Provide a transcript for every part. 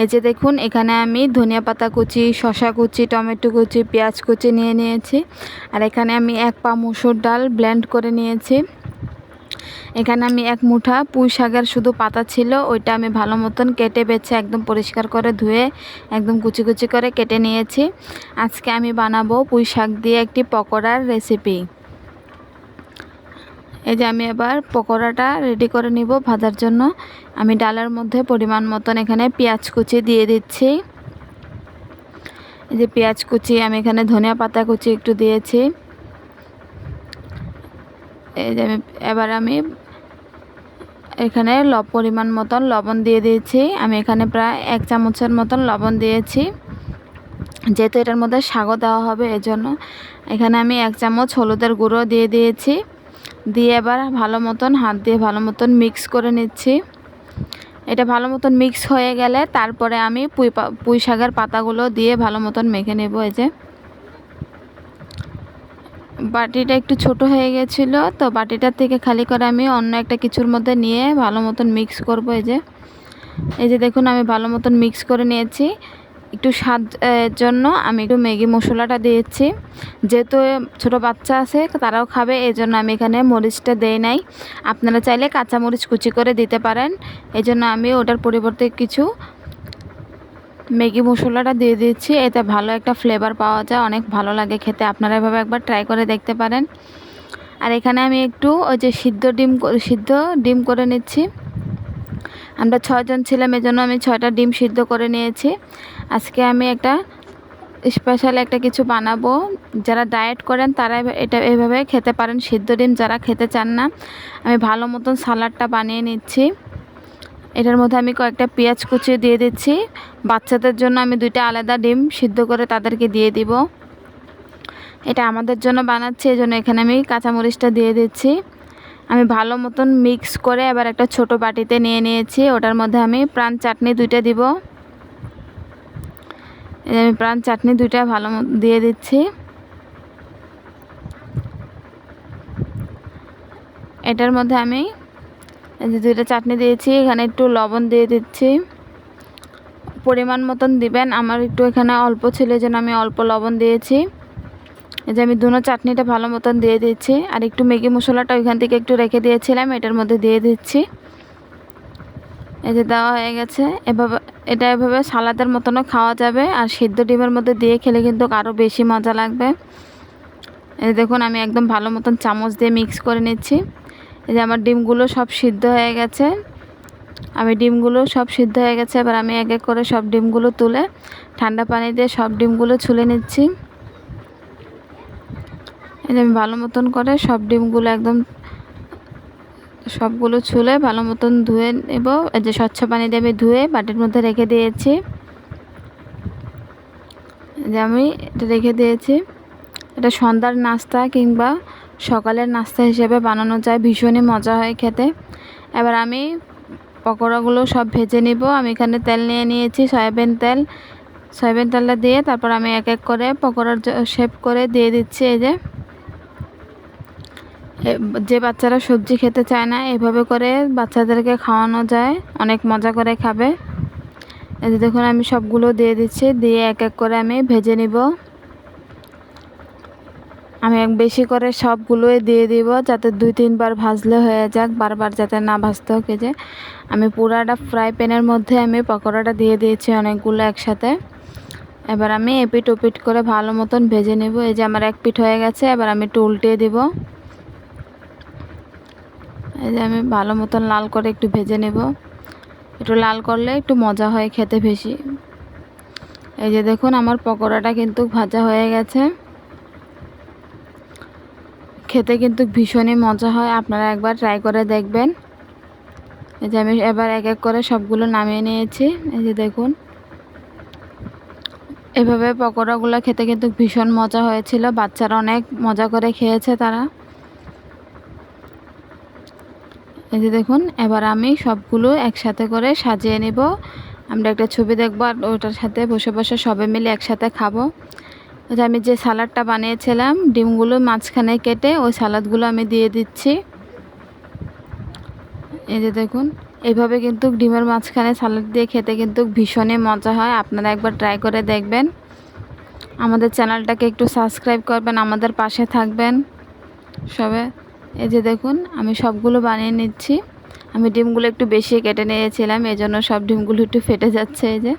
এই যে দেখুন এখানে আমি ধনিয়া পাতা কুচি, শসা কুচি, টমেটো কুচি, পেঁয়াজ কুচি নিয়ে নিয়েছি। আর এখানে আমি 1 পা মসুর ডাল ব্লেন্ড করে নিয়েছি। এখানে আমি 1 মুঠা পুঁই শাকের শুধু পাতা ছিল, ওইটা আমি ভালো মতন কেটে বেছে একদম পরিষ্কার করে ধুয়ে একদম কুচি কুচি করে কেটে নিয়েছি। আজকে আমি বানাবো পুঁই শাক দিয়ে একটি পকোড়ার রেসিপি। এই যে আমি এবার পকোড়াটা রেডি করে নিব ভাজার জন্য। আমি ডালের মধ্যে পরিমাণ মতন এখানে পেঁয়াজ কুচি দিয়ে দিচ্ছি। এই যে পেঁয়াজ কুচি, আমি এখানে ধনিয়া পাতা কুচি একটু দিয়েছি। এই যে এবার আমি এখানে পরিমাণ মতন লবণ দিয়ে দিয়েছি। আমি এখানে প্রায় 1 চামচের মতন লবণ দিয়েছি, যেহেতু এটার মধ্যে শাকও দেওয়া হবে এজন্য। এখানে আমি 1 চামচ হলুদের গুঁড়ো দিয়ে দিয়েছি। দিয়ে এবার ভালো মতন হাত দিয়ে ভালো মতন মিক্স করে নিচ্ছি। এটা ভালো মতন মিক্স হয়ে গেলে তারপরে আমি পুঁই শাকের পাতাগুলো দিয়ে ভালো মতন মেখে নেব। এই যে বাটিটা একটু ছোট হয়ে গেছিলো, তো বাটিটার থেকে খালি করে আমি অন্য একটা কিছুর মধ্যে নিয়ে ভালো মতন মিক্স করব। এই যে দেখুন আমি ভালো মতন মিক্স করে নিয়েছি। একটু স্বাদ জন্য আমি একটু ম্যাগি মশলাটা দিয়েছি, যেহেতু ছোট বাচ্চা আছে তারাও খাবে, এই জন্য আমি এখানে মরিচটা দেই নাই। আপনারা চাইলে কাঁচা মরিচ কুচি করে দিতে পারেন, এই জন্য আমি ওটার পরিবর্তে কিছু ম্যাগি মশলাটা দিয়ে দিচ্ছি। এতে ভালো একটা ফ্লেভার পাওয়া যায়, অনেক ভালো লাগে খেতে। আপনারা এভাবে একবার ট্রাই করে দেখতে পারেন। আর এখানে আমি একটু ওই যে সিদ্ধ ডিম করে নিচ্ছি। আমরা 6 জন ছিলাম, এজন্য আমি 6টা ডিম সিদ্ধ করে নিয়েছি। আজকে আমি একটা স্পেশাল একটা কিছু বানাবো। যারা ডায়েট করেন তারা এটা এভাবে খেতে পারেন, সিদ্ধ ডিম। যারা খেতে চান না, আমি ভালো মতন সালাডটা বানিয়ে নিচ্ছি। এটার মধ্যে আমি কয়েকটা পেঁয়াজ কুচি দিয়ে দিচ্ছি। বাচ্চাদের জন্য আমি 2টা আলাদা ডিম সিদ্ধ করে তাদেরকে দিয়ে দিব। এটা আমাদের জন্য বানাচ্ছি, এই জন্য এখানে আমি কাঁচামরিচটা দিয়ে দিচ্ছি। আমি ভালো মতন মিক্স করে এবার একটা ছোট বাটিতে নিয়ে নিয়েছি। ওটার মধ্যে আমি প্রাণ চাটনি 2টা দিব। আমি প্রাণ চাটনি 2টা ভালো দিয়ে দিচ্ছি। এটার মধ্যে আমি এই যে 2টা চাটনি দিয়েছি, এখানে একটু লবণ দিয়ে দিচ্ছি। পরিমাণ মতন দিবেন, আমার একটু এখানে অল্প ছিল যেন আমি অল্প লবণ দিয়েছি। এই যে আমি দুনো চাটনিটা ভালো মতন দিয়ে দিচ্ছি। আর একটু ম্যাগি মশলাটা ওইখান থেকে একটু রেখে দিয়েছিলাম, এটার মধ্যে দিয়ে দিচ্ছি। এই যে দেওয়া হয়ে গেছে। এভাবে সালাদের মতনও খাওয়া যাবে, আর সিদ্ধ ডিমের মধ্যে দিয়ে খেলে কিন্তু আরও বেশি মজা লাগবে। এই দেখুন আমি একদম ভালো মতন চামচ দিয়ে মিক্স করে নিচ্ছি। এই যে আমার ডিমগুলো সব সিদ্ধ হয়ে গেছে। এবার আমি এক এক করে সব ডিমগুলো তুলে ঠান্ডা পানি দিয়ে সব ডিমগুলো ছুলে নিচ্ছি। এই যে আমি ভালো মতন করে সব ডিমগুলো একদম সবগুলো ছুলে ভালো মতন ধুয়ে নেব। এই যে স্বচ্ছ পানি দিয়ে আমি ধুয়ে বাটির মধ্যে রেখে দিয়েছি। যে আমি এটা রেখে দিয়েছি। এটা সন্ধ্যার নাস্তা কিংবা সকালের নাস্তা হিসেবে বানানো যায়, ভীষণই মজা হয় খেতে। এবার আমি পকোড়াগুলো সব ভেজে নিব। আমি এখানে তেল নিয়ে নিয়েছি, সয়াবিন তেলটা দিয়ে তারপর আমি এক এক করে পকোড়ার শেপ করে দিয়ে দিচ্ছি। এই যে বাচ্চারা সবজি খেতে চায় না, এভাবে করে বাচ্চাদেরকে খাওয়ানো যায়, অনেক মজা করে খাবে। এই যে দেখুন আমি সবগুলো দিয়ে দিচ্ছি, দিয়ে এক এক করে আমি ভেজে নিব। আমি বেশি করে সবগুলোই দিয়ে দিব, যাতে 2-3 বার ভাজলে হয়ে যাক, বারবার যাতে না ভাজতে হোক। যে আমি পুরাটা ফ্রাই প্যানের মধ্যে আমি পকোড়াটা দিয়ে দিয়েছি অনেকগুলো একসাথে। এবার আমি এপিট ওপিট করে ভালো মতন ভেজে নেব। এই যে আমার এক পিঠ হয়ে গেছে, এবার আমি একটু উল্টে দিব। এই যে আমি ভালো মতন লাল করে একটু ভেজে নেব। একটু লাল করলে একটু মজা হয় খেতে বেশি। এই যে দেখুন আমার পকোড়াটা কিন্তু ভাজা হয়ে গেছে। খেতে কিন্তু ভীষণই মজা হয়, আপনারা একবার ট্রাই করে দেখবেন। এই যে আমি এবার এক এক করে সবগুলো নামিয়ে নিয়েছি। এই যে দেখুন এভাবে পকোড়াগুলো খেতে কিন্তু ভীষণ মজা হয়েছিল, বাচ্চারা অনেক মজা করে খেয়েছে তারা। এই যে দেখুন এবার আমি সবগুলো একসাথে করে সাজিয়ে নেব। আমরা একটা ছবি দেখব আর ওটার সাথে বসে বসে সবাই মিলে একসাথে খাবো। আমি যে সালাডটা বানিয়েছিলাম ডিমগুলো মাঝখানে কেটে ওই সালাদগুলো আমি দিয়ে দিচ্ছি। এই যে দেখুন এইভাবে কিন্তু ডিমের মাঝখানে স্যালাড দিয়ে খেতে কিন্তু ভীষণই মজা হয়। আপনারা একবার ট্রাই করে দেখবেন। আমাদের চ্যানেলটাকে একটু সাবস্ক্রাইব করবেন, আমাদের পাশে থাকবেন সবে। এই যে দেখুন আমি সবগুলো বানিয়ে নিচ্ছি। আমি ডিমগুলো একটু বেশি কেটে নিয়েছিলাম, এই জন্য সব ডিমগুলো একটু ফেটে যাচ্ছে। এই যে,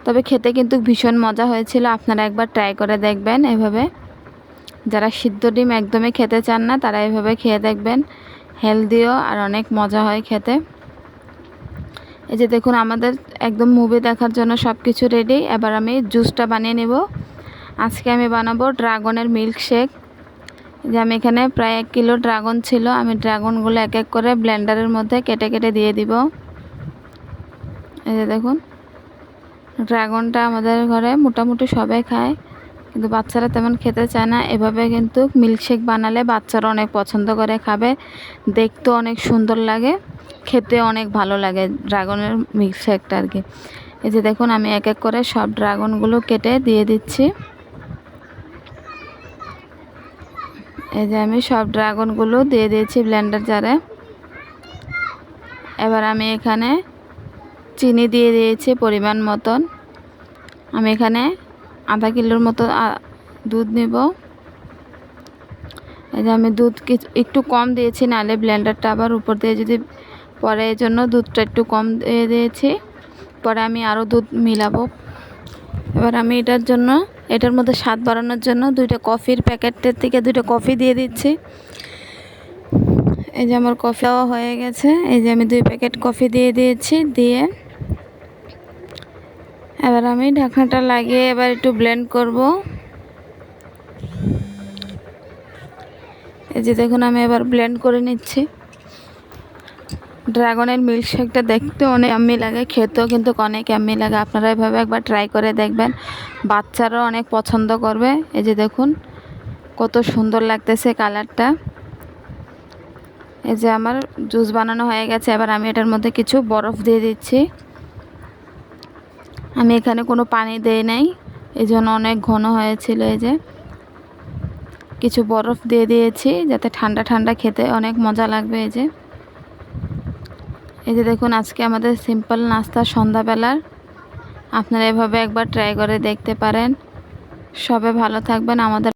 তবে খেতে কিন্তু ভীষণ মজা হয়েছিল। আপনারা একবার ট্রাই করে দেখবেন এভাবে। যারা সিদ্ধ ডিম একদমই খেতে চান না তারা এভাবে খেয়ে দেখবেন, হেলদিও আর অনেক মজা হয় খেতে। এই যে দেখুন আমাদের একদম মুভি দেখার জন্য সব কিছু রেডি। এবার আমি জুসটা বানিয়ে নেব। আজকে আমি বানাবো ড্রাগনের মিল্কশেক। যে আমি এখানে প্রায় 1 কিলো ড্রাগন ছিল, আমি ড্রাগনগুলো এক এক করে ব্লেন্ডারের মধ্যে কেটে কেটে দিয়ে দিব। এই যে দেখুন, ড্রাগনটা আমাদের ঘরে মোটামুটি সবাই খায়, কিন্তু বাচ্চারা তেমন খেতে চায় না। এভাবে কিন্তু মিল্কশেক বানালে বাচ্চারা অনেক পছন্দ করে খাবে, দেখতেও অনেক সুন্দর লাগে, খেতে অনেক ভালো লাগে ড্রাগনের মিল্কশেকটা আর কি। এই যে দেখুন আমি এক এক করে সব ড্রাগনগুলো কেটে দিয়ে দিচ্ছি। এই যে আমি সব ড্রাগনগুলো দিয়ে দিয়েছি ব্লেন্ডার জারে। এবার আমি এখানে চিনি দিয়ে দিয়েছি পরিমাণ মতন। আমি এখানে আধা কিলোর মতো দুধ নেব। এই যে আমি দুধ একটু কম দিয়েছি, নাহলে ব্লেন্ডারটা আবার উপর দিয়ে যদি পরে, এই জন্য দুধটা একটু কম দিয়ে দিয়েছি। পরে আমি আরও দুধ মিলাবো। এবার আমি এটার মধ্যে স্বাদ বাড়ানোর জন্য 2টা কফির প্যাকেটের থেকে 2টা কফি দিয়ে দিচ্ছি। এই যে আমার কফি দেওয়া হয়ে গেছে। এই যে আমি 2 প্যাকেট কফি দিয়ে দিয়েছি। দিয়ে এবার আমি ঢাকনাটা লাগিয়ে এবার একটু ব্লেন্ড করব। এই যে দেখুন আমি এবার ব্লেন্ড করে নিচ্ছি। ড্রাগনের মিল্কশেকটা দেখতে অনেক ইয়াম্মি লাগে, খেতেও কিন্তু অনেক ইয়াম্মি লাগে। আপনারা এভাবে একবার ট্রাই করে দেখবেন, বাচ্চারাও অনেক পছন্দ করবে। এই যে দেখুন কত সুন্দর লাগতেছে কালারটা। এই যে আমার জুস বানানো হয়ে গেছে। এবার আমি এটার মধ্যে কিছু বরফ দিয়ে দিচ্ছি। আমি এখানে কোনো পানি দেই নাই, এই জন্য অনেক ঘন হয়েছিল। এই যে কিছু বরফ দিয়ে দিয়েছি যাতে ঠান্ডা ঠান্ডা খেতে অনেক মজা লাগবে। এই যে দেখুন আজকে আমাদের সিম্পল নাস্তা সন্ধ্যাবেলার। আপনারা এভাবে একবার ট্রাই করে দেখতে পারেন। সবাই ভালো থাকবেন, আমাদের